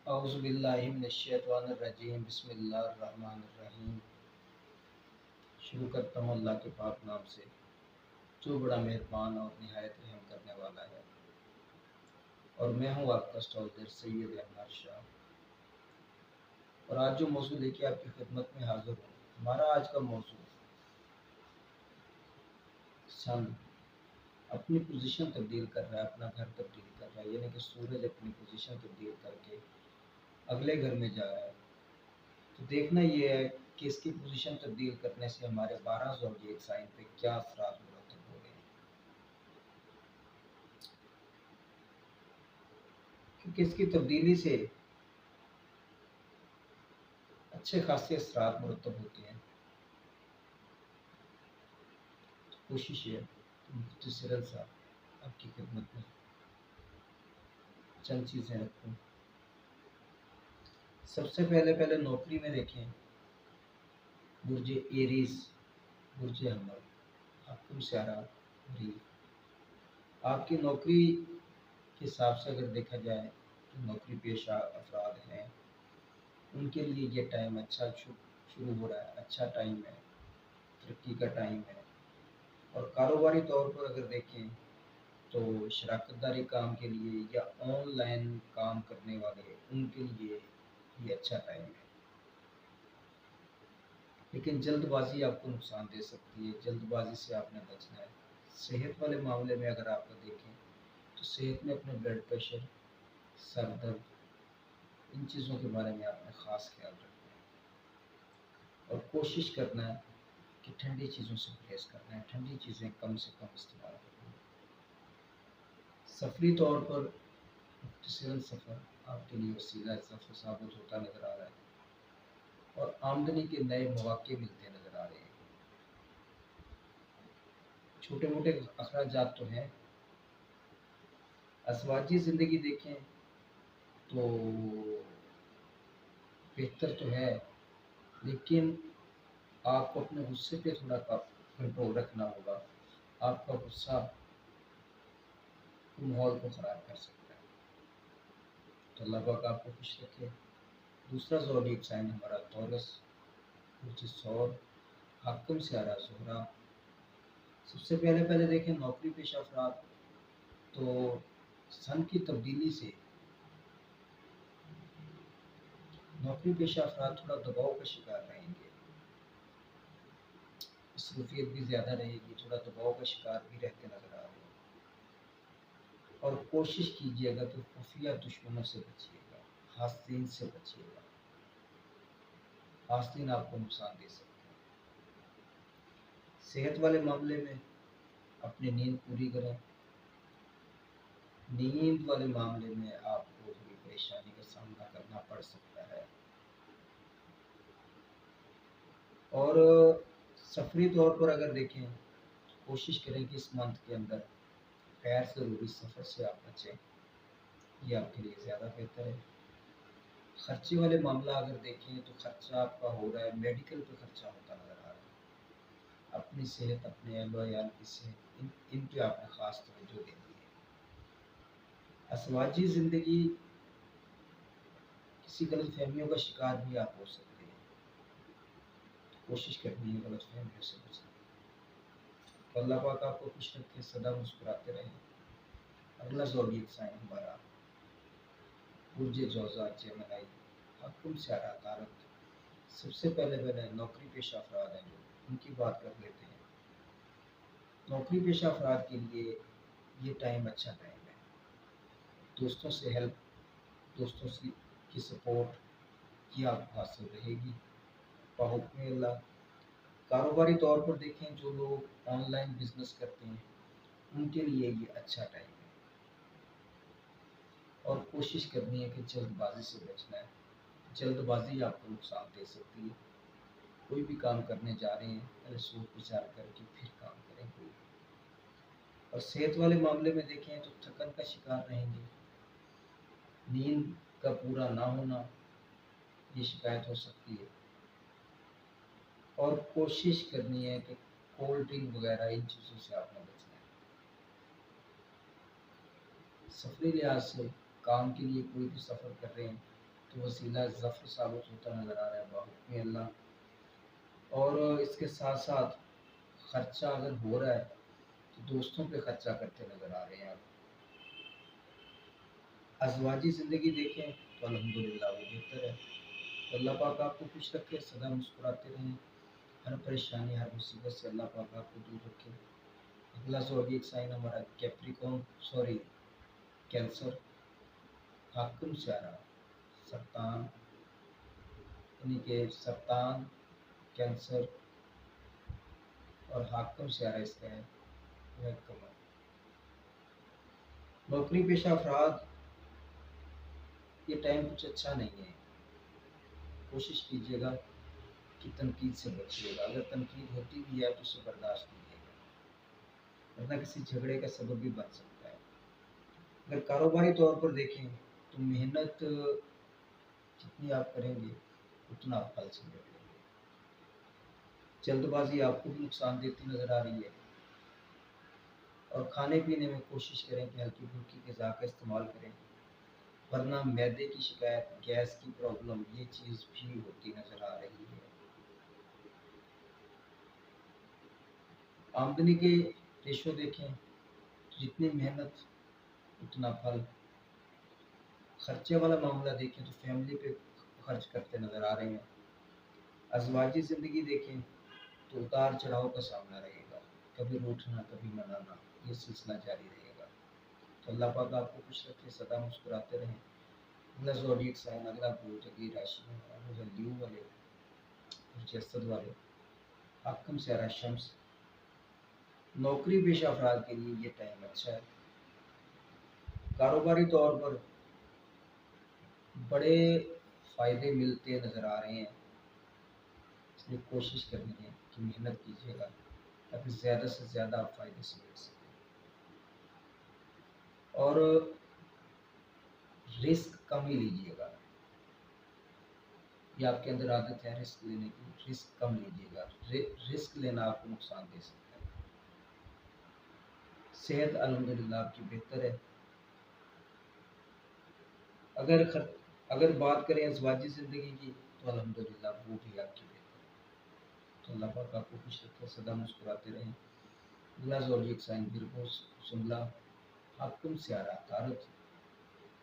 اعوذ باللہ من الشیطان الرجیم، بسم اللہ الرحمن الرحیم۔ شروع کرتا ہوں اللہ کے پاک نام سے جو بڑا مہربان اور نہایت رحم کرنے والا ہے، اور میں ہوں آپ کا اسٹالجر سید انور شاہ۔ اور آج جو موضوع لے کے آپ کی خدمت میں حاضر ہوں، ہمارا آج کا موضوع سن اپنی پوزیشن تبدیل کر رہا ہے، اپنا گھر تبدیل کر رہا ہے، یعنی کہ سورج اپنی پوزیشن تبدیل کر کے اگلے گھر میں جا رہا ہے۔ تو دیکھنا یہ ہے کہ اس کی پوزیشن تبدیل کرنے سے ہمارے 12 زوجیک سائن پہ کیا اثرات مرتب ہو رہے ہیں، کیونکہ اس کی تبدیلی سے اچھے خاصے اثرات مرتب ہوتے ہیں۔ تو کوشش ہے کہ مختصراً سا آپ کی خدمت میں چند چیزیں رکھوں۔ سب سے پہلے نوکری میں دیکھیں، برج ایریز، برج حمل، حکم سیارہ مریخ۔ آپ کی نوکری کے حساب سے اگر دیکھا جائے تو نوکری پیشہ افراد ہیں، ان کے لیے یہ ٹائم اچھا شروع ہو رہا ہے، اچھا ٹائم ہے، ترقی کا ٹائم ہے۔ اور کاروباری طور پر اگر دیکھیں تو شراکت داری کام کے لیے یا آن لائن کام کرنے والے، ان کے لیے یہ اچھا ٹائم ہے۔ لیکن جلد بازی آپ کو نقصان دے سکتی ہے، جلد بازی سے آپ نے بچنا ہے۔ صحت والے معاملے میں اگر آپ کو دیکھیں تو صحت میں اپنے بلڈ پریشر، سر درد، ان چیزوں کے بارے میں آپ نے خاص خیال رکھنا ہے، اور کوشش کرنا ہے کہ ٹھنڈی چیزوں سے پرہیز کرنا ہے، ٹھنڈی چیزیں کم سے کم استعمال کرنا ہے۔ سفری طور پر مختصراً سفر آپ کے لیے وسیلہ سفر ثابت ہوتا نظر آ رہا ہے، اور آمدنی کے نئے مواقع ملتے نظر آ رہے ہیں۔ چھوٹے موٹے اخراجات تو ہیں۔ ازواجی زندگی دیکھیں تو بہتر تو ہے، لیکن آپ کو اپنے غصے پہ تھوڑا کنٹرول رکھنا ہوگا۔ آپ کا غصہ ماحول کو خراب کر سکتا ہے، تو اللہ پاک آپ کو خوش رکھے۔ دوسرا زوڈیک سائن ہمارا تورس، برج ثور، حاکم سیارہ زہرہ۔ سب سے پہلے دیکھیں نوکری پیشہ افراد، تو سن کی تبدیلی سے نوکری پیشہ افراد تھوڑا دباؤ کا شکار رہیں گے، مصروفیت بھی زیادہ رہے گی، تھوڑا دباؤ کا شکار بھی رہتے نظر آ رہے ہیں۔ اور کوشش کیجیے گا کہ خفیہ دشمنوں سے بچیے گا، حاسدین سے بچیے گا، حاسدین آپ کو نقصان دے سکتے ہیں۔ صحت والے معاملے میں اپنی نیند پوری کریں، نیند والے معاملے میں آپ کو تھوڑی پریشانی کا سامنا کرنا پڑ سکتا ہے۔ اور سفری طور پر اگر دیکھیں تو کوشش کریں کہ اس منتھ کے اندر غیر ضروری سفر سے آپ بچیں، یہ آپ کے لیے زیادہ بہتر ہے۔ خرچے والے معاملہ اگر دیکھیں تو خرچہ آپ کا ہو رہا ہے، میڈیکل پہ خرچہ ہوتا نظر آ رہا ہے۔ اپنی صحت، اپنے اہل و عیال کی صحت، ان پہ آپ نے خاص توجہ دینی ہے۔ ازواجی زندگی، کسی غلط فہمیوں کا شکار بھی آپ ہو سکتے ہیں، کوشش کرنی ہے غلط فہمیوں سے بچنے کی۔ تو اللہ پاک آپ کو خوش رکھے، سدا مسکراتے رہیں۔ اگلا زوڈیک سائن ہمارا برج جوزا جیمنائی، حکم سیارہ عطارد۔ سب سے پہلے نوکری پیشہ افراد ہیں جو، ان کی بات کر لیتے ہیں۔ نوکری پیشہ افراد کے لیے یہ ٹائم اچھا ٹائم ہے، دوستوں سے ہیلپ، دوستوں کی سپورٹ کی آپ کو حاصل رہے گی بحکم اللہ۔ کاروباری طور پر دیکھیں جو لوگ آن لائن بزنس کرتے ہیں، ان کے لیے یہ اچھا ٹائم ہے، اور کوشش کرنی ہے کہ جلد بازی سے بچنا ہے۔ جلد بازی آپ کو نقصان دے سکتی ہے۔ کوئی بھی کام کرنے جا رہے ہیں، پہلے سوچ بچار کر کے پھر کام کریں کوئی۔ اور صحت والے معاملے میں دیکھیں تو تھکن کا شکار رہیں گے، نیند کا پورا نہ ہونا یہ شکایت ہو سکتی ہے، اور کوشش کرنی ہے کہ کولڈ ڈرنک وغیرہ ان چیزوں سے آپ نے بچنا ہے۔ سفری لحاظ سے کام کے لیے کوئی بھی سفر کر رہے ہیں تو وسیلہ ظفر ثابت ہوتا نظر آ رہا ہے بحکم اللہ۔ اور اس کے ساتھ ساتھ خرچہ اگر ہو رہا ہے تو دوستوں پہ خرچہ کرتے نظر آ رہے ہیں آپ۔ ازواجی زندگی دیکھیں تو الحمدللہ وہ بہتر ہے۔ تو اللہ پاک آپ کو خوش رکھے، سدا مسکراتے رہیں، ہر پریشانی ہر مصیبت سے اللہ پاک آپ کو دور رکھے۔ اگلا زوڈیک سائن ہمارا کینسر، حاکم سیارہ سرطان، یعنی کہ سرطان، کینسر اور حاکم سیارہ اس کا ہے وہ کمر۔ نوکری پیشہ افراد، یہ ٹائم کچھ اچھا نہیں ہے، کوشش کیجیے گا کہ تنقید سے بچیے گا، اگر تنقید ہوتی بھی ہے تو اسے برداشت کیجیے گا، ورنہ کسی جھگڑے کا سبب بھی بن سکتا ہے۔ اگر کاروباری طور پر دیکھیں تو محنت جتنی آپ کریں گے اتنا آپ پھل سے ملیں گے۔ جلد بازی آپ کو بھی نقصان دیتی نظر آ رہی ہے، اور کھانے پینے میں کوشش کریں کہ ہلکی پھلکی غذا کا استعمال کریں، ورنہ معدے کی شکایت، گیس کی پرابلم، یہ چیز بھی ہوتی نظر آ رہی ہے۔ آمدنی کے ریشو دیکھیں، جتنی محنت اتنا پھل۔ خرچے والا معاملہ دیکھیں تو فیملی پہ خرچ کرتے نظر آ رہے ہیں۔ ازواجی زندگی دیکھیں تو اتار چڑھاؤ کا سامنا رہے گا، کبھی روٹھنا کبھی منانا، یہ سلسلہ جاری رہے گا۔ تو اللہ پاک آپ کو خوش رکھے، سدا مسکراتے رہیں۔ اگلا زوڈیک سائن، اگلا بروج، اگلی راشی میں لیو والے اور جسد والے، حاکم سیارہ شمس۔ نوکری پیشہ افراد کے لیے یہ ٹائم اچھا ہے، کاروباری طور پر بڑے فائدے ملتے نظر آ رہے ہیں، اس لیے کوشش کرنی ہے کہ محنت کیجیے گا تاکہ زیادہ سے زیادہ آپ فائدے سے مل سکیں۔ اور رسک کم ہی لیجیے گا، یہ آپ کے اندر عادت ہے رسک لینے کی، رسک کم لیجیے گا، رسک لینا آپ کو نقصان دے سکتا ہے۔ صحت الحمدللہ آپ کی بہتر ہے۔ اگر بات کریں ازواجی زندگی کی تو الحمدللہ وہ بھی آپ کی بہتر ہے۔ تو اللہ پاک آپ کو خوش رکھے، سدا مسکراتے رہیں۔ اگلا زوڈیک سائن ورگو شملہ، حاکم سیارہ عطارد۔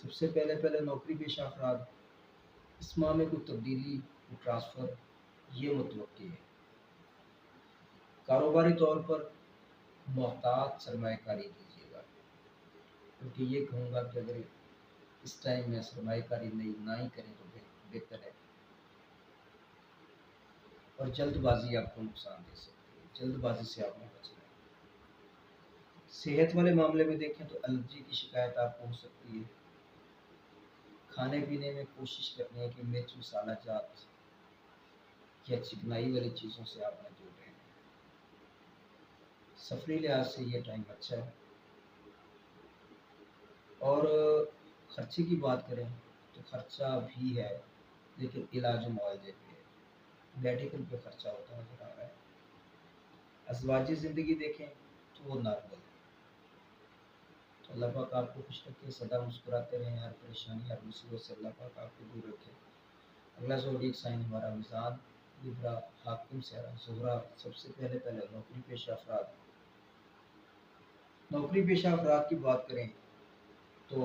سب سے پہلے نوکری پیشہ افراد، اس ماہ میں کوئی تبدیلی، کوئی ٹرانسفر یہ متوقع ہے۔ کاروباری طور پر محتاط سرمایہ کاری کیجیے گا، کیونکہ یہ کہوں گا کہ اگر اس ٹائم میں سرمایہ کاری نہ ہی کریں تو بہتر ہے، اور جلد بازی آپ کو نقصان دے سکتی ہے، جلد بازی سے آپ نے بچنا ہے۔ صحت والے معاملے میں دیکھیں تو الرجی کی شکایت آپ کو ہو سکتی ہے۔ کھانے پینے میں کوشش کرنی ہے کہ مرچ مسالہ جات یا چکنائی والی چیزوں سے آپ نے دور رہنا ہے۔ سفری لحاظ سے یہ ٹائم اچھا ہے۔ اور خرچے کی بات کریں تو خرچہ بھی ہے، لیکن علاج و معالجے پہ ہے، میڈیکل پہ خرچہ ہوتا نظر آ رہا ہے۔ ازواجی زندگی دیکھیں تو وہ نارمل ہے۔ تو اللہ پاک آپ کو خوش رکھے، سدا مسکراتے رہیں، ہر پریشانی ہر مصیبت سے اللہ پاک آپ کو دور رکھے۔ اگلا زوڈیک سائن ہمارا میزان، لبرا، حاکم سیارہ زہرہ۔ سب سے پہلے نوکری پیشہ افراد، نوکری پیشہ افراد کی بات کریں تو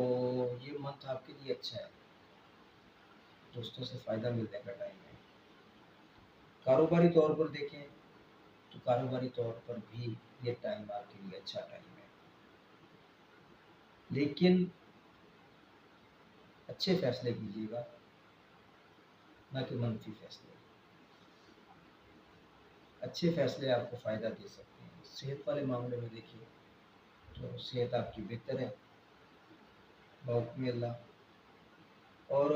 یہ منتھ آپ کے لیے اچھا ہے، دوستوں سے فائدہ ملنے کا ٹائم ہے۔ کاروباری طور پر دیکھیں تو کاروباری طور پر بھی یہ ٹائم آپ کے لیے اچھا ٹائم ہے، لیکن اچھے فیصلے کیجیے گا، نہ کہ منفی فیصلے۔ اچھے فیصلے آپ کو فائدہ دے سکتے ہیں۔ صحت والے معاملے میں دیکھیے تو صحت آپ کی بہتر ہے بحکم اللہ، اور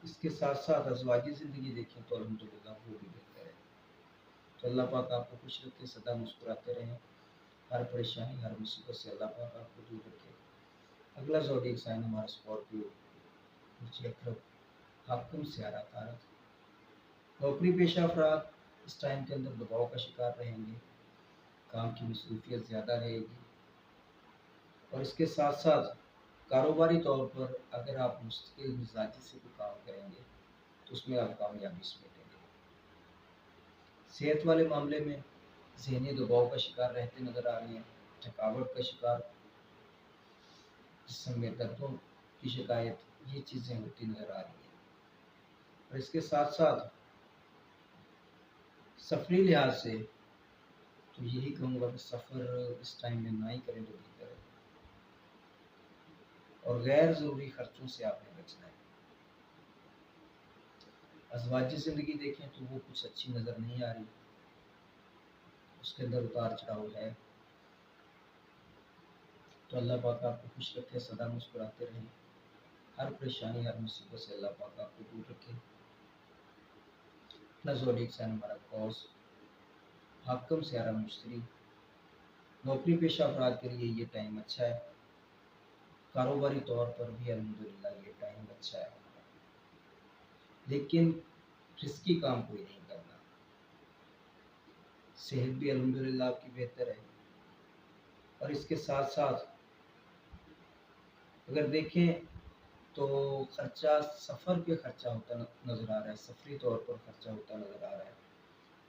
اس کے ساتھ ساتھ ازواجی زندگی دیکھیں تو الحمدللہ وہ بھی بہتر ہے۔ تو اللہ پاک آپ کو خوش رکھے، سدا مسکراتے رہیں، ہر پریشانی ہر مصیبت سے اللہ پاک آپ کو دور رکھے۔ اگلا زوڈیک سائن ہمارا اسکارپیو، حاکم سیارہ عطارد۔ نوکری پیشہ افراد اس ٹائم کے اندر دباؤ کا شکار رہیں گے، کام کی مصروفیت زیادہ رہے گی، اور اس کے ساتھ ساتھ کاروباری طور پر اگر آپ مستقل مزاجی سے بھی کام کریں گے تو اس میں آپ کامیابی سمیٹیں گے۔ صحت والے معاملے میں ذہنی دباؤ کا شکار رہتے نظر آ رہے ہیں، تھکاوٹ کا شکار، جسم میں دردوں کی شکایت، یہ چیزیں ہوتی نظر آ رہی ہیں۔ اور اس کے ساتھ ساتھ سفری لحاظ سے تو یہی کہوں گا کہ سفر اس ٹائم میں نہ ہی کریں تو بہتر ہے، اور غیر ضروری خرچوں سے آپ نے بچنا ہے۔ ازواجی زندگی دیکھیں تو وہ کچھ اچھی نظر نہیں آ رہی، اس کے اندر اتار چڑھاؤ ہے، تو اللہ پاک آپ کو خوش رکھے، سدا مسکراتے رہیں، ہر پریشانی ہر مصیبت سے اللہ پاک آپ کو دور رکھے۔ اپنا زوڈیک سائن ہمارا قوس، حاکم سیارہ مشتری، نوکری پیشہ افراد کے لیے یہ ٹائم اچھا ہے، کاروباری طور پر بھی الحمدللہ یہ ٹائم اچھا ہے، لیکن رسکی کام کوئی نہیں کرنا۔ صحت بھی الحمدللہ آپ کی بہتر ہے، اور اس کے ساتھ ساتھ اگر دیکھیں تو خرچہ سفر پہ خرچہ ہوتا نظر آ رہا ہے، سفری طور پر خرچہ ہوتا نظر آ رہا ہے۔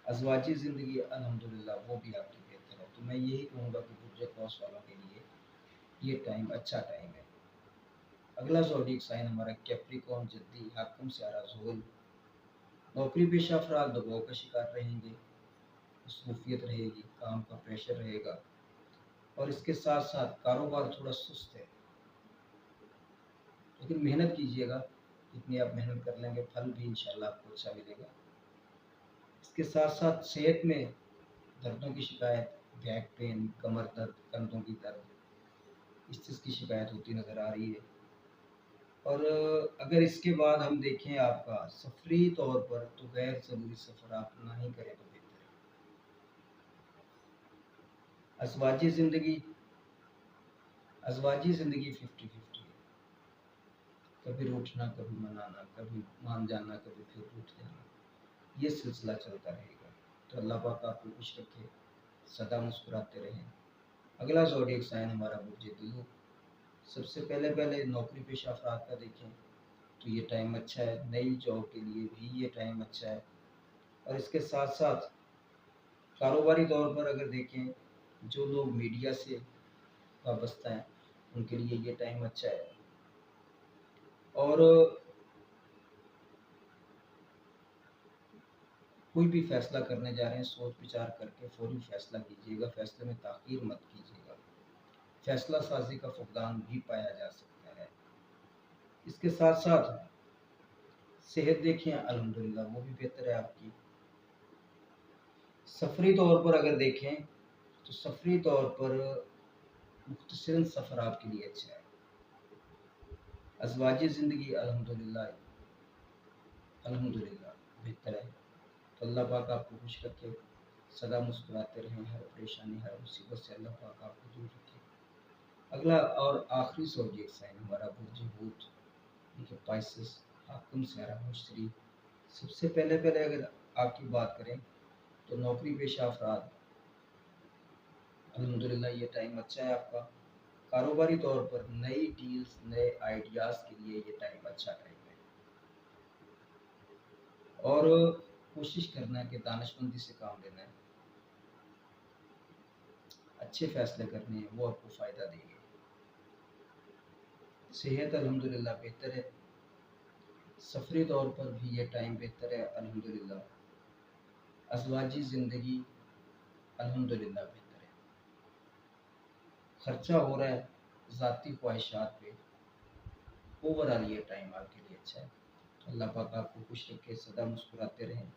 ازواجی زندگی الحمدللہ وہ بھی آپ کی بہتر ہے، تو میں یہی کہوں گا کہ برج قوس والوں کے لیے یہ ٹائم اچھا ٹائم ہے۔ اگلا زوڈیک سائن ہمارا کیپریکون، جدی، حاکم سیارہ زحل، نوکری پیشہ افراد دباؤ کا شکار رہیں گے، مصروفیت رہے گی، کام کا پریشر رہے گا، اور اس کے ساتھ ساتھ کاروبار تھوڑا سست ہے، لیکن محنت کیجیے گا، جتنی آپ محنت کر لیں گے پھل بھی انشاءاللہ آپ کو اچھا ملے گا۔ اس کے ساتھ ساتھ صحت میں دردوں کی شکایت، بیک پین، کمر درد، کندھوں کی درد، اس چیز کی شکایت ہوتی نظر آ رہی ہے۔ اور اگر اس کے بعد ہم دیکھیں آپ کا سفری طور پر تو غیر ضروری سفر آپ نہ ہی کریں تو بہتر ہے۔ ازواجی زندگی 50-50 ہے، کبھی روٹھنا، کبھی منانا، کبھی مان جانا، کبھی پھر روٹھ جانا، یہ سلسلہ چلتا رہے گا، تو اللہ پاک آپ کو خوش رکھے، سدا مسکراتے رہیں۔ اگلا زوڈیک سائن ہمارا برج دلو، سب سے پہلے نوکری پیشہ افراد کا دیکھیں تو یہ ٹائم اچھا ہے، نئی جاب کے لیے بھی یہ ٹائم اچھا ہے، اور اس کے ساتھ ساتھ کاروباری طور پر اگر دیکھیں جو لوگ میڈیا سے وابستہ ہیں ان کے لیے یہ ٹائم اچھا ہے، اور کوئی بھی فیصلہ کرنے جا رہے ہیں سوچ بچار کر کے فوری فیصلہ کیجیے گا، فیصلے میں تاخیر مت کیجیے گا، فیصلہ سازی کا فقدان بھی پایا جا سکتا ہے۔ اس کے ساتھ ساتھ صحت دیکھیں الحمدللہ وہ بھی بہتر ہے آپ کی۔ سفری طور پر اگر دیکھیں تو سفری طور پر مختصراً سفر آپ کے لیے اچھا ہے۔ ازواجی زندگی الحمدللہ بہتر ہے، تو اللہ پاک آپ کو خوش رکھے، سدا مسکراتے رہیں، ہر پریشانی ہر مصیبت سے اللہ پاک آپ کو دور رکھے۔ اگلا اور آخری زوڈیک سائن ہمارا برج حوت، پائسس، حاکم سیارہ مشتری، سب سے پہلے اگر آپ کی بات کریں تو نوکری پیشہ افراد الحمدللہ یہ ٹائم اچھا ہے آپ کا، کاروباری طور پر نئی ڈیلز، نئے آئیڈیاز کے لیے یہ ٹائم اچھا ٹائم ہے، اور کوشش کرنا ہے کہ دانشمندی سے کام لینا ہے، اچھے فیصلے کرنے ہیں وہ آپ کو فائدہ دیں گے۔ صحت الحمدللہ بہتر ہے، سفری طور پر بھی یہ ٹائم بہتر ہے الحمدللہ، ازواجی زندگی الحمدللہ بہتر ہے، خرچہ ہو رہا ہے ذاتی خواہشات پہ، اوورآل یہ ٹائم آپ کے لیے اچھا ہے، اللہ پاک آپ کو خوش رکھے، سدا مسکراتے رہیں،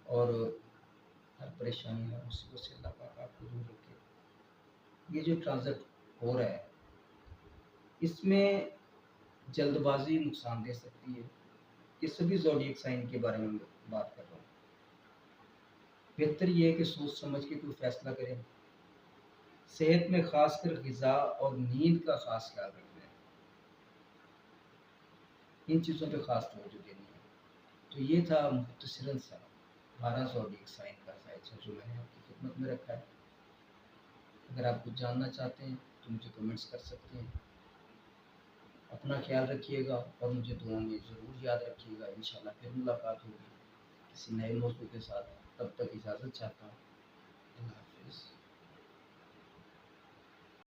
اور ہر پریشانی ہر مصیبت سے اللہ پاک آپ کو دور رکھے۔ یہ جو ٹرانزٹ ہو رہا ہے اس میں جلد بازی نقصان دے سکتی ہے، یہ سبھی زوڈیک سائن کے بارے میں بات کر رہا ہوں۔ بہتر یہ ہے کہ سوچ سمجھ کے کوئی فیصلہ کریں، صحت میں خاص کر غذا اور نیند کا خاص خیال رکھنا ہے، ان چیزوں پہ خاص توجہ دینی ہے۔ تو یہ تھا مختصراً سا 12 زوڈیک سائن کا خلاصہ جو میں نے آپ کی خدمت میں رکھا ہے۔ اگر آپ کچھ جاننا چاہتے ہیں تو مجھے کمنٹس کر سکتے ہیں۔ اپنا خیال رکھیے گا اور مجھے دعاؤں میں ضرور یاد رکھیے گا. انشاءاللہ پھر ملاقات ہوگی کسی نئے موضوع کے ساتھ. تب تک اجازت چاہتا ہوں. اللہ حافظ.